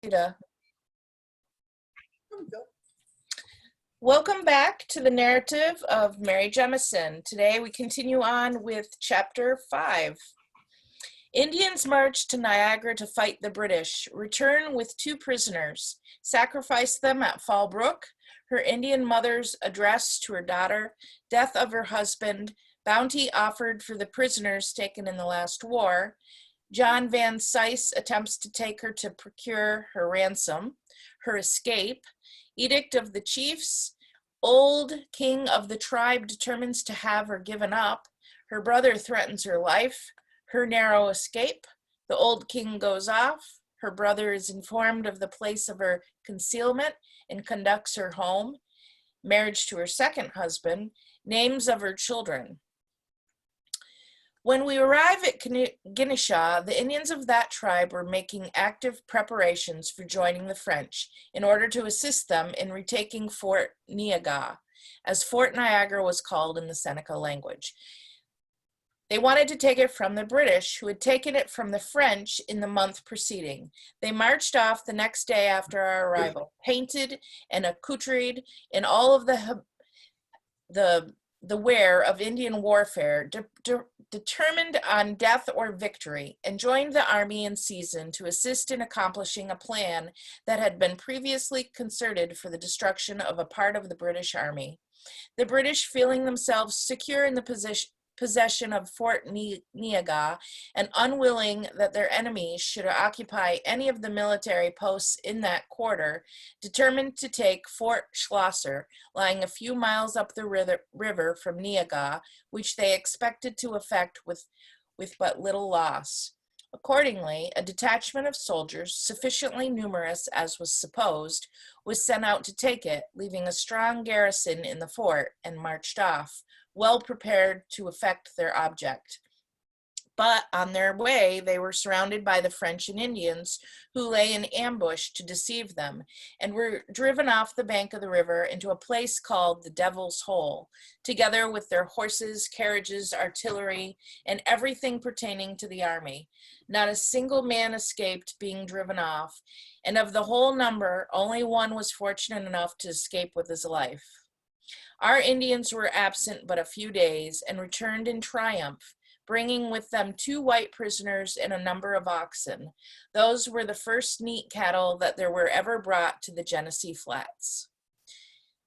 There we go. Welcome back to the narrative of Mary Jemison. Today we continue on with chapter 5. Indians march to Niagara to fight the British, return with 2 prisoners, sacrifice them at Fall Brook, her Indian mother's address to her daughter, death of her husband, bounty offered for the prisoners taken in the last war, John Van Sice attempts to take her to procure her ransom, her escape, edict of the chiefs, old king of the tribe determines to have her given up, her brother threatens her life, her narrow escape, the old king goes off, her brother is informed of the place of her concealment and conducts her home, marriage to her second husband, names of her children. When we arrive at Ginisha, the Indians of that tribe were making active preparations for joining the French in order to assist them in retaking Fort Niagara, as Fort Niagara was called in the Seneca language. They wanted to take it from the British, who had taken it from the French in the month preceding. They marched off the next day after our arrival, painted and accoutred in all of the wear of Indian warfare, determined on death or victory, and joined the army in season to assist in accomplishing a plan that had been previously concerted for the destruction of a part of the British army. The British, feeling themselves secure in the possession of Fort Niagara and unwilling that their enemies should occupy any of the military posts in that quarter, determined to take Fort Schlosser, lying a few miles up the river from Niagara, which they expected to effect with but little loss. Accordingly, a detachment of soldiers, sufficiently numerous as was supposed, was sent out to take it, leaving a strong garrison in the fort, and marched off, well prepared to effect their object. But on their way, they were surrounded by the French and Indians, who lay in ambush to deceive them, and were driven off the bank of the river into a place called the Devil's Hole, together with their horses, carriages, artillery, and everything pertaining to the army. Not a single man escaped being driven off, and of the whole number, only one was fortunate enough to escape with his life. Our Indians were absent but a few days and returned in triumph, bringing with them 2 white prisoners and a number of oxen. Those were the first neat cattle that there were ever brought to the Genesee Flats.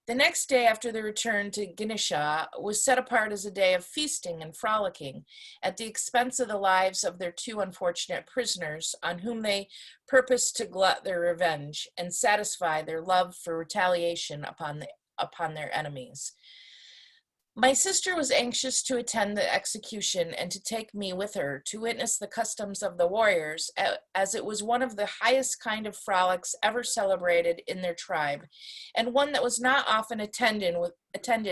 The next day after the return to Ginisha was set apart as a day of feasting and frolicking, at the expense of the lives of their 2 unfortunate prisoners, on whom they purposed to glut their revenge and satisfy their love for retaliation upon their enemies. My sister was anxious to attend the execution and to take me with her to witness the customs of the warriors, as it was one of the highest kind of frolics ever celebrated in their tribe, and one that was not often attended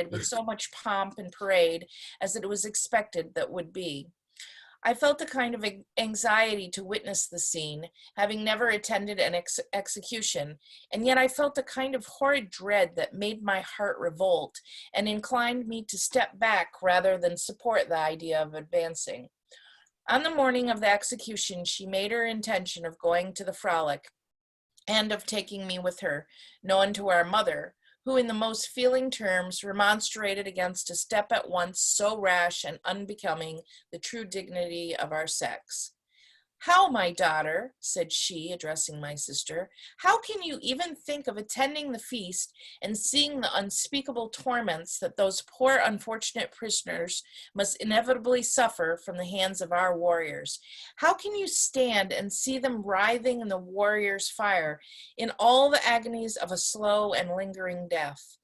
with so much pomp and parade as it was expected that would be. I felt a kind of anxiety to witness the scene, having never attended an execution, and yet I felt a kind of horrid dread that made my heart revolt and inclined me to step back rather than support the idea of advancing. On the morning of the execution, she made her intention of going to the frolic and of taking me with her, known to our mother, who in the most feeling terms remonstrated against a step at once so rash and unbecoming the true dignity of our sex. "How, my daughter," said she, addressing my sister, "how can you even think of attending the feast and seeing the unspeakable torments that those poor unfortunate prisoners must inevitably suffer from the hands of our warriors? How can you stand and see them writhing in the warriors' fire in all the agonies of a slow and lingering death?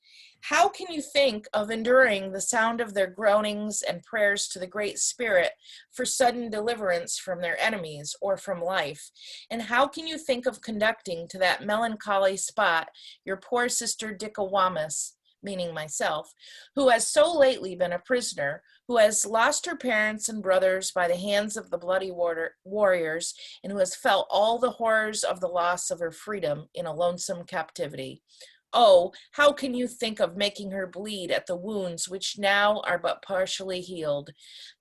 How can you think of enduring the sound of their groanings and prayers to the Great Spirit for sudden deliverance from their enemies or from life? And how can you think of conducting to that melancholy spot your poor sister Dickawamis, meaning myself, who has so lately been a prisoner, who has lost her parents and brothers by the hands of the bloody warriors, and who has felt all the horrors of the loss of her freedom in a lonesome captivity? oh, how can you think of making her bleed at the wounds which now are but partially healed?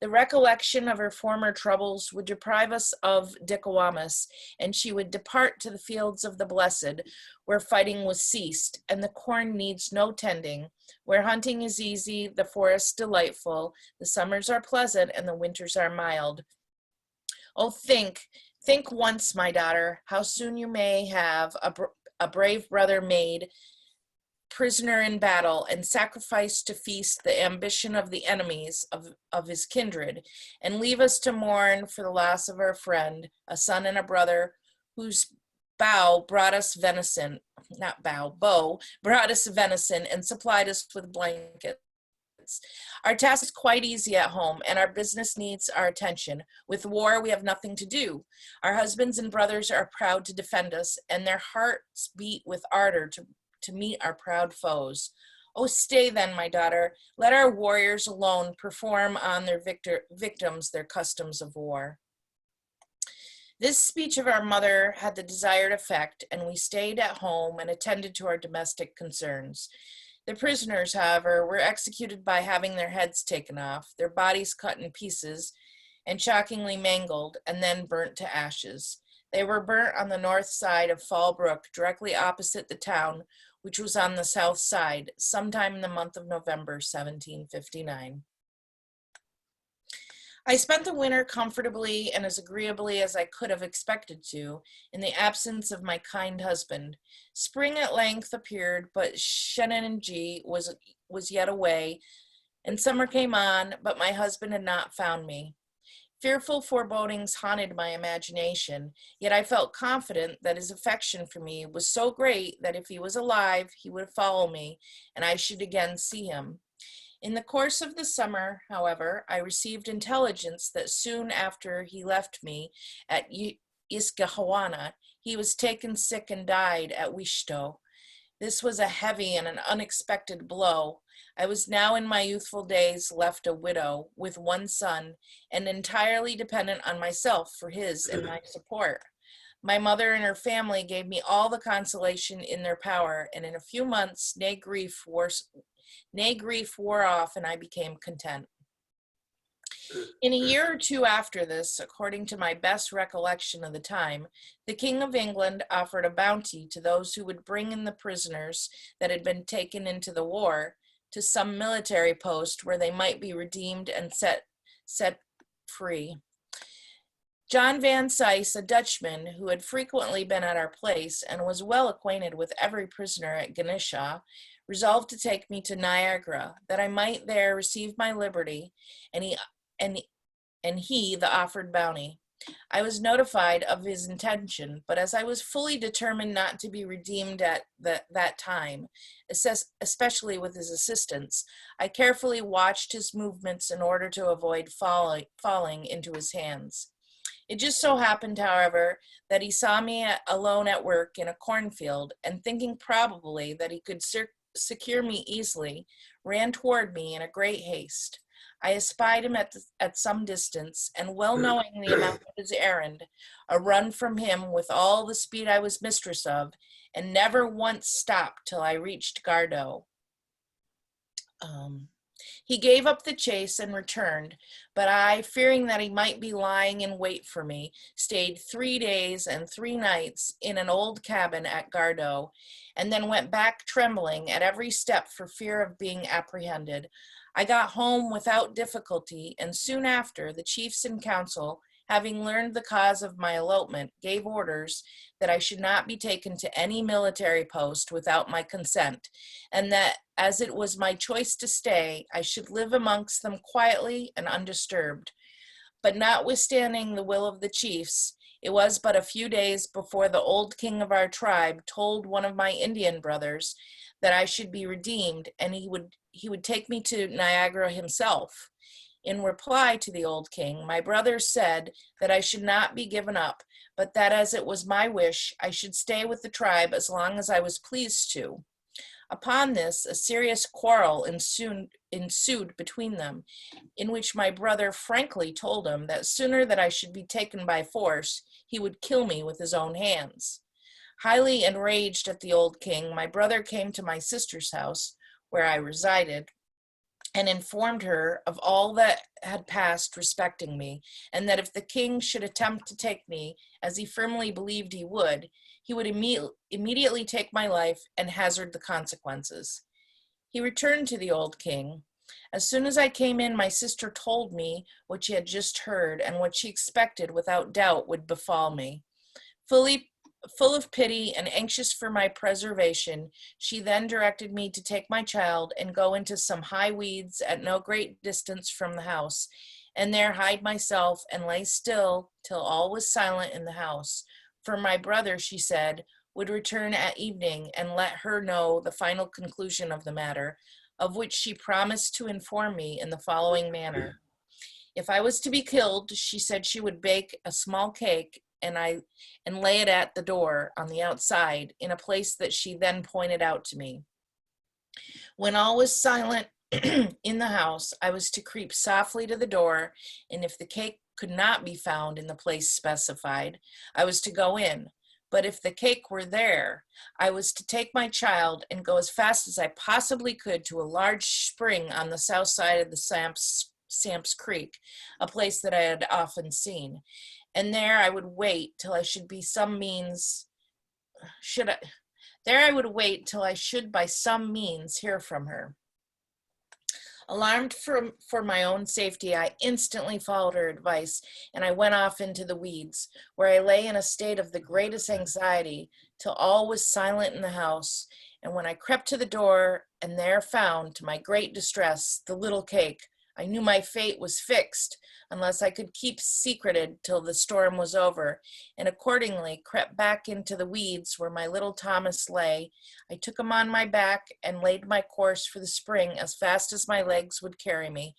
The recollection of her former troubles would deprive us of Dickawamis, and she would depart to the fields of the blessed, where fighting was ceased, and the corn needs no tending, where hunting is easy, the forests delightful, the summers are pleasant, and the winters are mild. Oh, think once, my daughter, how soon you may have a brave brother made prisoner in battle and sacrificed to feast the ambition of the enemies of his kindred, and leave us to mourn for the loss of our friend, a son and a brother, whose bow brought us venison, bow brought us venison and supplied us with blankets. Our task is quite easy at home, and our business needs our attention. With war, we have nothing to do. Our husbands and brothers are proud to defend us, and their hearts beat with ardor to meet our proud foes. Oh, stay then, my daughter. Let our warriors alone perform on their victims their customs of war. This speech of our mother had the desired effect, and we stayed at home and attended to our domestic concerns. The prisoners, however, were executed by having their heads taken off, their bodies cut in pieces and shockingly mangled, and then burnt to ashes. They were burnt on the north side of Fall Brook, directly opposite the town, which was on the south side, sometime in the month of November, 1759. I spent the winter comfortably and as agreeably as I could have expected to, in the absence of my kind husband. Spring at length appeared, but Shenandoah was yet away, and summer came on, but my husband had not found me. Fearful forebodings haunted my imagination, yet I felt confident that his affection for me was so great that if he was alive, he would follow me, and I should again see him. In the course of the summer, however, I received intelligence that soon after he left me at Iscahuana, he was taken sick and died at Wichita. This was a heavy and an unexpected blow. I was now in my youthful days left a widow with one son and entirely dependent on myself for his and my support. My mother and her family gave me all the consolation in their power, and in a few months, nay grief wore off, and I became content. In a year or two after this, according to my best recollection of the time, the King of England offered a bounty to those who would bring in the prisoners that had been taken into the war to some military post where they might be redeemed and set free. John Van Cise, a Dutchman who had frequently been at our place and was well acquainted with every prisoner at Ganesha, resolved to take me to Niagara, that I might there receive my liberty, and he the offered bounty. I was notified of his intention, but as I was fully determined not to be redeemed at that time, especially with his assistance, I carefully watched his movements in order to avoid falling into his hands. It just so happened, however, that he saw me alone at work in a cornfield, and thinking probably that he could secure me easily, ran toward me in a great haste. I espied him at some distance, and well knowing the amount of his errand, a run from him with all the speed I was mistress of, and never once stopped till I reached Gardeau. He gave up the chase and returned, but I, fearing that he might be lying in wait for me, stayed 3 days and 3 nights in an old cabin at Gardeau, and then went back trembling at every step for fear of being apprehended. I got home without difficulty, and soon after, the chiefs in council, having learned the cause of my elopement, gave orders that I should not be taken to any military post without my consent, and that as it was my choice to stay, I should live amongst them quietly and undisturbed. But notwithstanding the will of the chiefs, it was but a few days before the old king of our tribe told one of my Indian brothers that I should be redeemed, and he would take me to Niagara himself. In reply to the old king, my brother said that I should not be given up, but that as it was my wish, I should stay with the tribe as long as I was pleased to. Upon this, a serious quarrel ensued between them, in which my brother frankly told him that sooner that I should be taken by force, he would kill me with his own hands. Highly enraged at the old king, my brother came to my sister's house, where I resided, and informed her of all that had passed respecting me, and that if the king should attempt to take me, as he firmly believed he would immediately take my life and hazard the consequences. He returned to the old king. As soon as I came in, my sister told me what she had just heard and what she expected without doubt would befall me. Full of pity and anxious for my preservation, she then directed me to take my child and go into some high weeds at no great distance from the house, and there hide myself and lay still till all was silent in the house. For my brother, she said, would return at evening and let her know the final conclusion of the matter, of which she promised to inform me in the following manner. If I was to be killed, she said she would bake a small cake and lay it at the door on the outside in a place that she then pointed out to me. When all was silent in the house, I was to creep softly to the door, and if the cake could not be found in the place specified, I was to go in. But if the cake were there, I was to take my child and go as fast as I possibly could to a large spring on the south side of the Samps Creek, a place that I had often seen. And there I would wait till I should by some means hear from her. Alarmed for my own safety, I instantly followed her advice, and I went off into the weeds, where I lay in a state of the greatest anxiety till all was silent in the house. And when I crept to the door and there found, to my great distress, the little cake, I knew my fate was fixed unless I could keep secreted till the storm was over, and accordingly crept back into the weeds where my little Thomas lay. I took him on my back and laid my course for the spring as fast as my legs would carry me.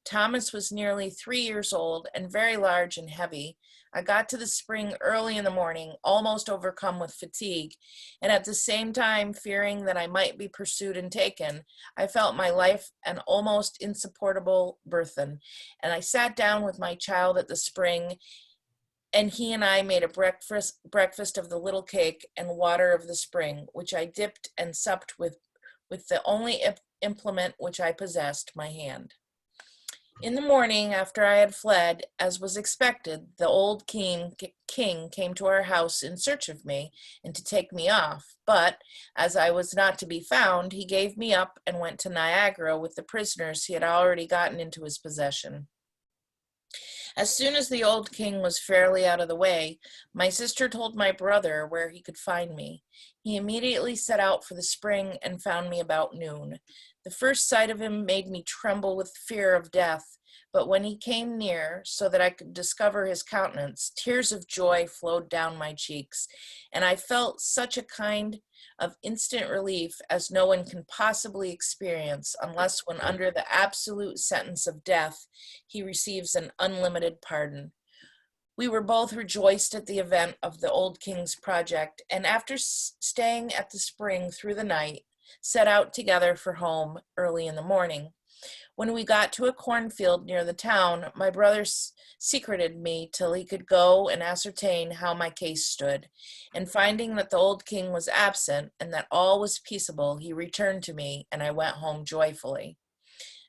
Thomas was nearly 3 years old and very large and heavy. I got to the spring early in the morning, almost overcome with fatigue, and at the same time fearing that I might be pursued and taken. I felt my life an almost insupportable burthen, and I sat down with my child at the spring, and he and I made a breakfast of the little cake and water of the spring, which I dipped and supped with the only implement which I possessed, my hand. In the morning, after I had fled, as was expected, the old king came to our house in search of me and to take me off. But, as I was not to be found, he gave me up and went to Niagara with the prisoners he had already gotten into his possession. As soon as the old king was fairly out of the way, my sister told my brother where he could find me. He immediately set out for the spring and found me about noon. The first sight of him made me tremble with fear of death, but when he came near, so that I could discover his countenance, tears of joy flowed down my cheeks, and I felt such a kind of instant relief as no one can possibly experience unless when under the absolute sentence of death, he receives an unlimited pardon. We were both rejoiced at the event of the old king's project, and after staying at the spring through the night, set out together for home early in the morning. When we got to a cornfield near the town, my brother secreted me till he could go and ascertain how my case stood, and finding that the old king was absent and that all was peaceable, he returned to me, and I went home joyfully.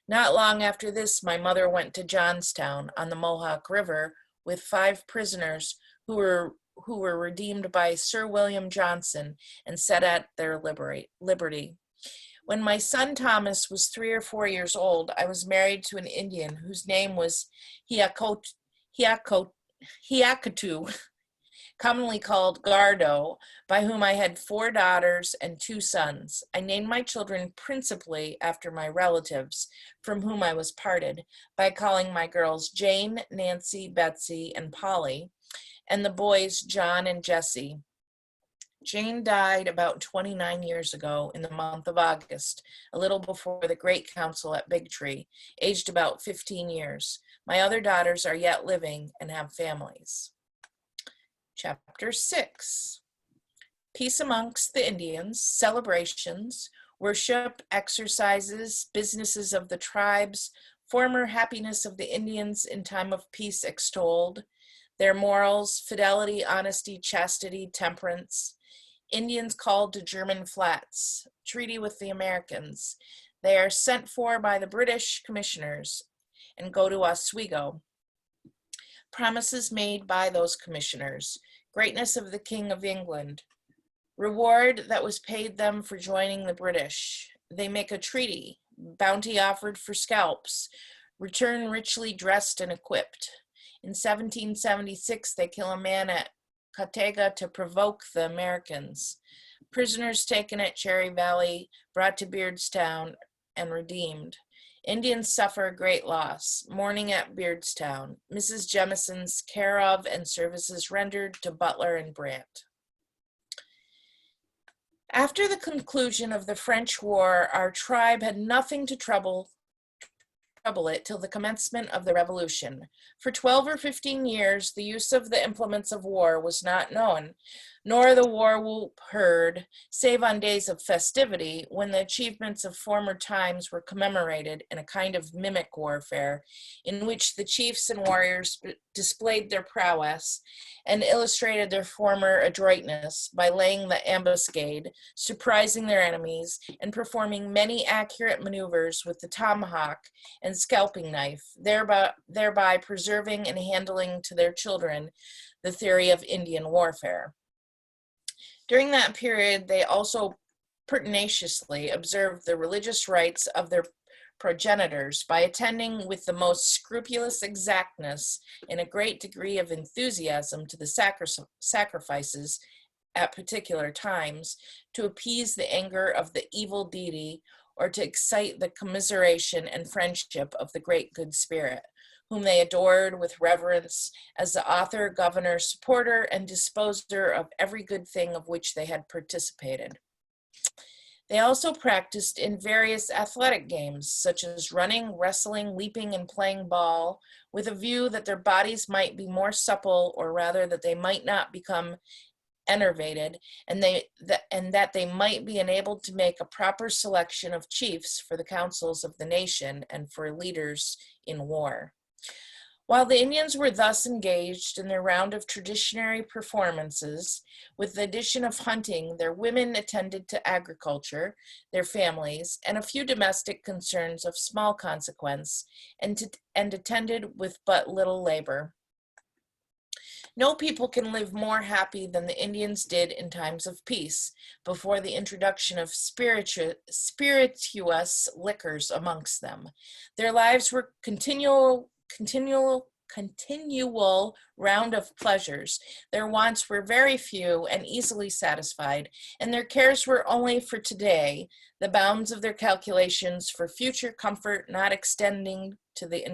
Not long after this, my mother went to Johnstown on the Mohawk River with 5 prisoners who were redeemed by Sir William Johnson and set at their liberty. When my son Thomas was 3 or 4 years old, I was married to an Indian whose name was Hiakatu, commonly called Gardo, by whom I had 4 daughters and 2 sons. I named my children principally after my relatives, from whom I was parted, by calling my girls Jane, Nancy, Betsy, and Polly, and the boys John and Jesse. Jane died about 29 years ago in the month of August, a little before the Great Council at Big Tree, aged about 15 years. My other daughters are yet living and have families. Chapter 6. Peace amongst the Indians, celebrations, worship, exercises, businesses of the tribes, former happiness of the Indians in time of peace extolled, their morals, fidelity, honesty, chastity, temperance, Indians called to German Flats, treaty with the Americans. They are sent for by the British commissioners and go to Oswego. Promises made by those commissioners, greatness of the King of England, reward that was paid them for joining the British. They make a treaty, bounty offered for scalps, return richly dressed and equipped. In 1776, they kill a man at Catega to provoke the Americans. Prisoners taken at Cherry Valley, brought to Beardstown, and redeemed. Indians suffer great loss. Mourning at Beardstown. Mrs. Jemison's care of and services rendered to Butler and Brant. After the conclusion of the French War, our tribe had nothing to trouble it till the commencement of the Revolution. For 12 or 15 years, the use of the implements of war was not known, nor the war whoop heard, save on days of festivity, when the achievements of former times were commemorated in a kind of mimic warfare, in which the chiefs and warriors displayed their prowess and illustrated their former adroitness by laying the ambuscade, surprising their enemies, and performing many accurate maneuvers with the tomahawk and scalping knife, thereby preserving and handling to their children the theory of Indian warfare. During that period, they also pertinaciously observed the religious rites of their progenitors by attending with the most scrupulous exactness and a great degree of enthusiasm to the sacrifices at particular times to appease the anger of the evil deity or to excite the commiseration and friendship of the great good spirit, whom they adored with reverence as the author, governor, supporter, and disposer of every good thing of which they had participated. They also practiced in various athletic games, such as running, wrestling, leaping, and playing ball, with a view that their bodies might be more supple, or rather that they might not become enervated, and that they might be enabled to make a proper selection of chiefs for the councils of the nation and for leaders in war. While the Indians were thus engaged in their round of traditionary performances, with the addition of hunting, their women attended to agriculture, their families, and a few domestic concerns of small consequence, and attended with but little labor. No people can live more happy than the Indians did in times of peace, before the introduction of spirituous liquors amongst them. Their lives were continual round of pleasures. Their wants were very few and easily satisfied, and their cares were only for today, the bounds of their calculations for future comfort not extending to the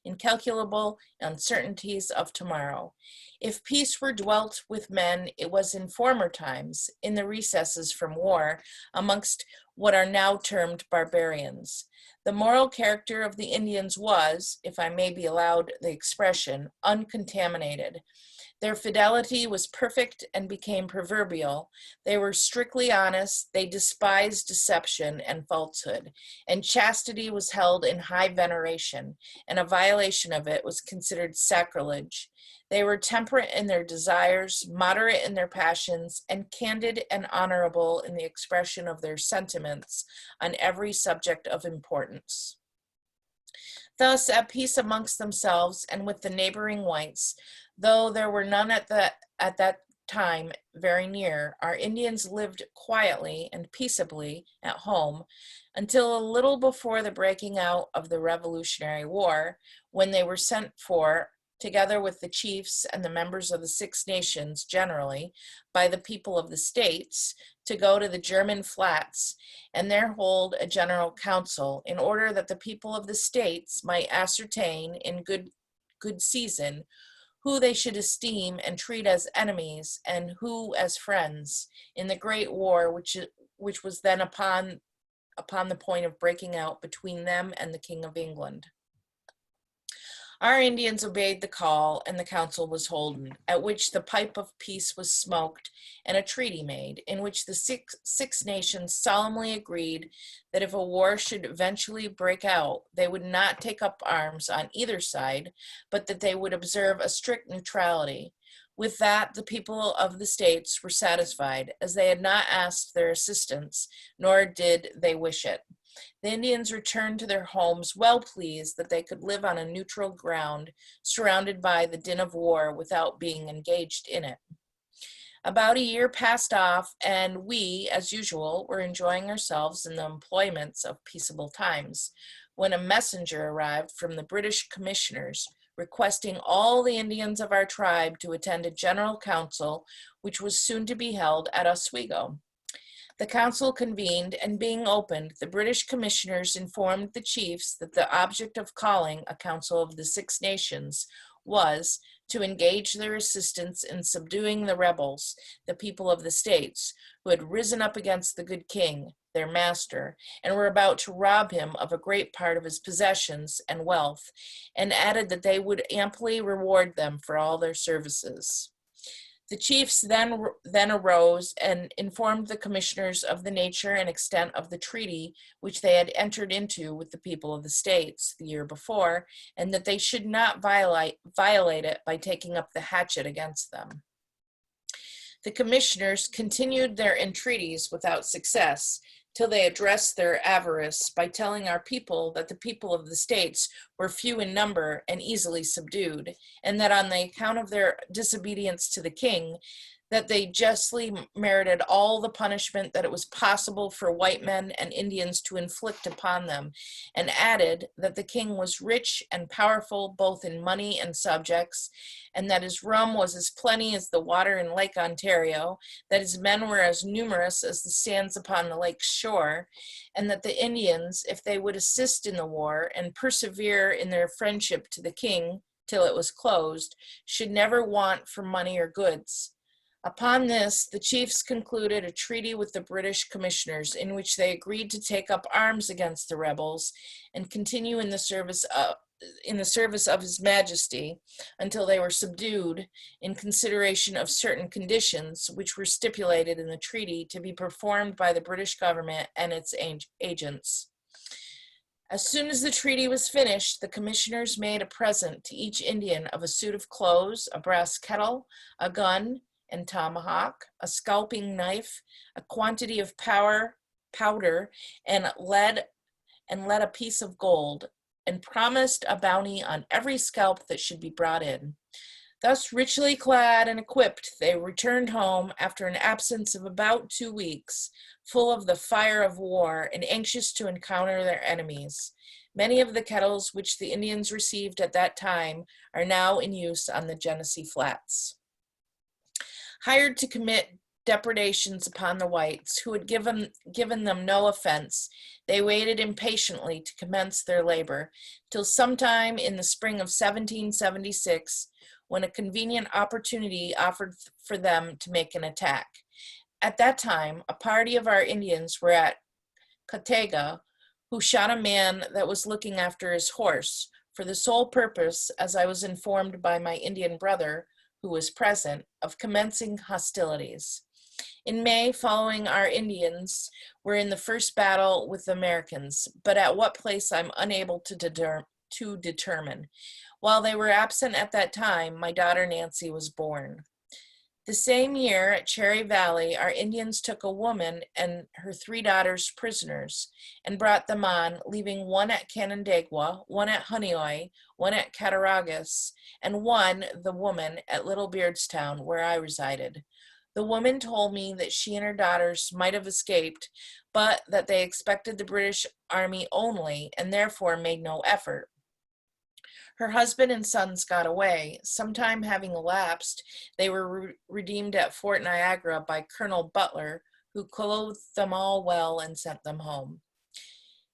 incalculable uncertainties of tomorrow. If peace were dwelt with men, it was in former times, in the recesses from war, amongst what are now termed barbarians. The moral character of the Indians was, if I may be allowed the expression, uncontaminated. Their fidelity was perfect and became proverbial. They were strictly honest. They despised deception and falsehood, and chastity was held in high veneration, and a violation of it was considered sacrilege. They were temperate in their desires, moderate in their passions, and candid and honorable in the expression of their sentiments on every subject of importance. Thus, at peace amongst themselves and with the neighboring whites, though there were none at that time very near, our Indians lived quietly and peaceably at home until a little before the breaking out of the Revolutionary War, when they were sent for, together with the chiefs and the members of the Six Nations generally, by the people of the states, to go to the German Flats and there hold a general council, in order that the people of the states might ascertain in good season who they should esteem and treat as enemies and who as friends in the great war which was then upon the point of breaking out between them and the King of England. Our Indians obeyed the call, and the council was holden, at which the pipe of peace was smoked, and a treaty made, in which the six nations solemnly agreed that if a war should eventually break out, they would not take up arms on either side, but that they would observe a strict neutrality, With that, the people of the states were satisfied, as they had not asked their assistance, nor did they wish it. The Indians returned to their homes well pleased that they could live on a neutral ground, surrounded by the din of war without being engaged in it. About a year passed off, and we, as usual, were enjoying ourselves in the employments of peaceable times, when a messenger arrived from the British commissioners, requesting all the Indians of our tribe to attend a general council, which was soon to be held at Oswego. The council convened, and being opened, the British commissioners informed the chiefs that the object of calling a council of the Six Nations was to engage their assistance in subduing the rebels, the people of the states, who had risen up against the good king, their master, and were about to rob him of a great part of his possessions and wealth, and added that they would amply reward them for all their services. The chiefs then arose and informed the commissioners of the nature and extent of the treaty which they had entered into with the people of the states the year before, and that they should not violate it by taking up the hatchet against them. The commissioners continued their entreaties without success, till they addressed their avarice by telling our people that the people of the states were few in number and easily subdued, and that on the account of their disobedience to the king, that they justly merited all the punishment that it was possible for white men and Indians to inflict upon them, and added that the king was rich and powerful both in money and subjects, and that his rum was as plenty as the water in Lake Ontario, that his men were as numerous as the sands upon the lake's shore, and that the Indians, if they would assist in the war and persevere in their friendship to the king till it was closed, should never want for money or goods. Upon this, the chiefs concluded a treaty with the British commissioners, in which they agreed to take up arms against the rebels and continue in the service of His Majesty until they were subdued, in consideration of certain conditions which were stipulated in the treaty to be performed by the British government and its agents. As soon as the treaty was finished, the commissioners made a present to each Indian of a suit of clothes, a brass kettle, a gun and tomahawk, a scalping knife, a quantity of powder, and lead a piece of gold, and promised a bounty on every scalp that should be brought in. Thus richly clad and equipped, they returned home after an absence of about 2 weeks, full of the fire of war and anxious to encounter their enemies. Many of the kettles which the Indians received at that time are now in use on the Genesee Flats. Hired to commit depredations upon the whites, who had given them no offense, they waited impatiently to commence their labor, till sometime in the spring of 1776, when a convenient opportunity offered for them to make an attack. At that time, a party of our Indians were at Catega, who shot a man that was looking after his horse, for the sole purpose, as I was informed by my Indian brother, who was present, of commencing hostilities. In May following, our Indians were in the first battle with the Americans, but at what place I'm unable to determine. While they were absent at that time, my daughter Nancy was born. The same year at Cherry Valley, our Indians took a woman and her 3 daughters prisoners and brought them on, leaving one at Canandaigua, one at Honeoye, one at Cattaraugus, and one, the woman, at Little Beardstown, where I resided. The woman told me that she and her daughters might have escaped, but that they expected the British Army only, and therefore made no effort. Her husband and sons got away. Some time having elapsed, they were redeemed at Fort Niagara by Colonel Butler, who clothed them all well and sent them home.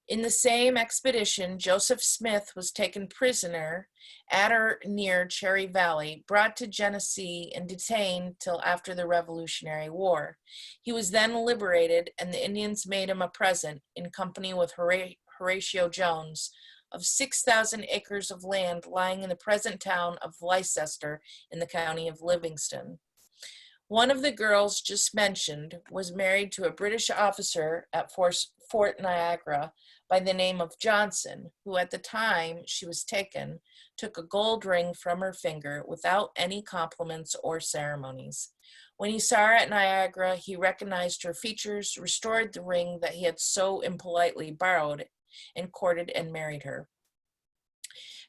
In the same expedition, Joseph Smith was taken prisoner at or near Cherry Valley, brought to Genesee, and detained till after the Revolutionary War. He was then liberated, and the Indians made him a present, in company with Horatio Jones, of 6,000 acres of land lying in the present town of Leicester in the county of Livingston. One of the girls just mentioned was married to a British officer at Fort Niagara by the name of Johnson, who at the time she was taken, took a gold ring from her finger without any compliments or ceremonies. When he saw her at Niagara, he recognized her features, restored the ring that he had so impolitely borrowed, and courted and married her.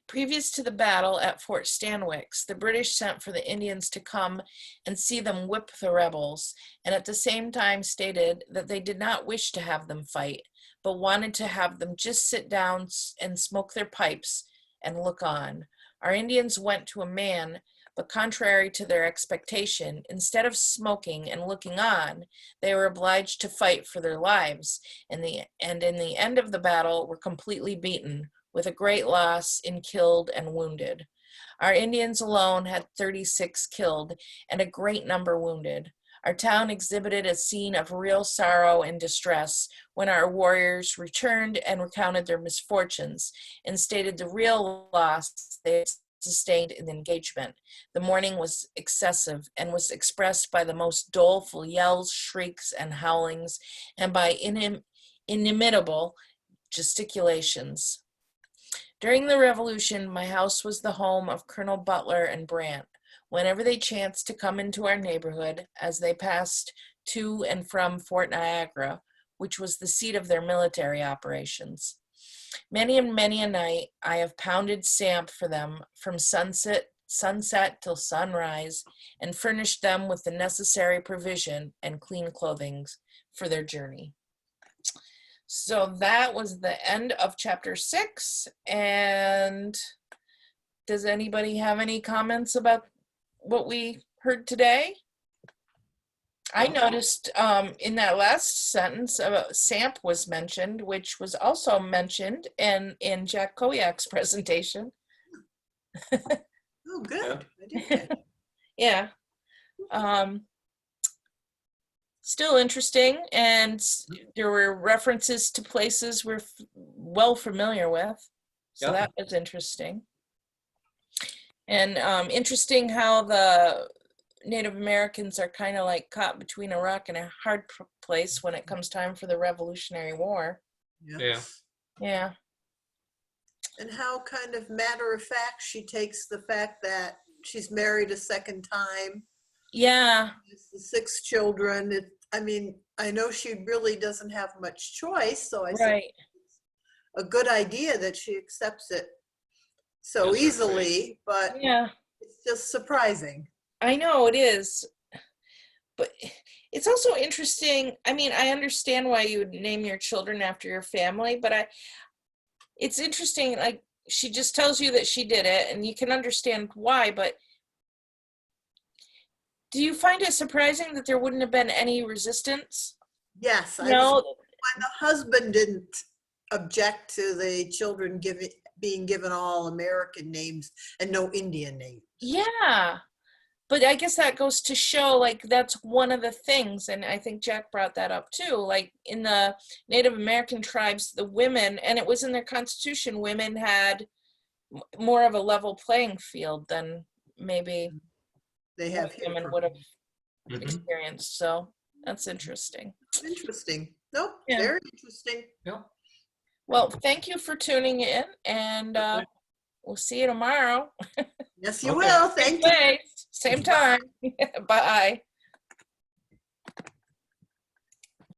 Previous to the battle at Fort Stanwix, the British sent for the Indians to come and see them whip the rebels, and at the same time stated that they did not wish to have them fight, but wanted to have them just sit down and smoke their pipes and look on. Our Indians went to a man, but contrary to their expectation, instead of smoking and looking on, they were obliged to fight for their lives, and in the end of the battle were completely beaten, with a great loss in killed and wounded. Our Indians alone had 36 killed and a great number wounded. Our town exhibited a scene of real sorrow and distress when our warriors returned and recounted their misfortunes and stated the real loss they had sustained in the engagement. The mourning was excessive and was expressed by the most doleful yells, shrieks, and howlings, and by inimitable gesticulations. During the Revolution, my house was the home of Colonel Butler and Brant. Whenever they chanced to come into our neighborhood, as they passed to and from Fort Niagara, which was the seat of their military operations. Many and many a night I have pounded samp for them from sunset till sunrise, and furnished them with the necessary provision and clean clothing for their journey. So that was the end of chapter 6. And does anybody have any comments about what we heard today? I noticed in that last sentence, SAMP was mentioned, which was also mentioned in Jack Koyak's presentation. Oh, good. I didn't get it. Yeah. Still interesting, and there were references to places we're well familiar with, so that was interesting. And interesting how the Native Americans are kind of like caught between a rock and a hard place when it comes time for the Revolutionary War. Yeah. And how kind of matter of fact she takes the fact that she's married a second time. Yeah. The 6 children. I mean, I know she really doesn't have much choice, so I think it's a good idea that she accepts it so easily, but it's just surprising. I know it is, but it's also interesting. I mean, I understand why you would name your children after your family, but it's interesting, like, she just tells you that she did it, and you can understand why, but do you find it surprising that there wouldn't have been any resistance? Yes. No. When the husband didn't object to the children being given all American names and no Indian names. Yeah. But I guess that goes to show, like, that's one of the things, and I think Jack brought that up too, like in the Native American tribes, the women, and it was in their constitution, women had more of a level playing field than maybe they have women would have experienced. So that's interesting. Interesting. Nope. Very interesting. Yeah. Well, thank you for tuning in, and we'll see you tomorrow. Yes, you will. Thank you. Same time. Bye.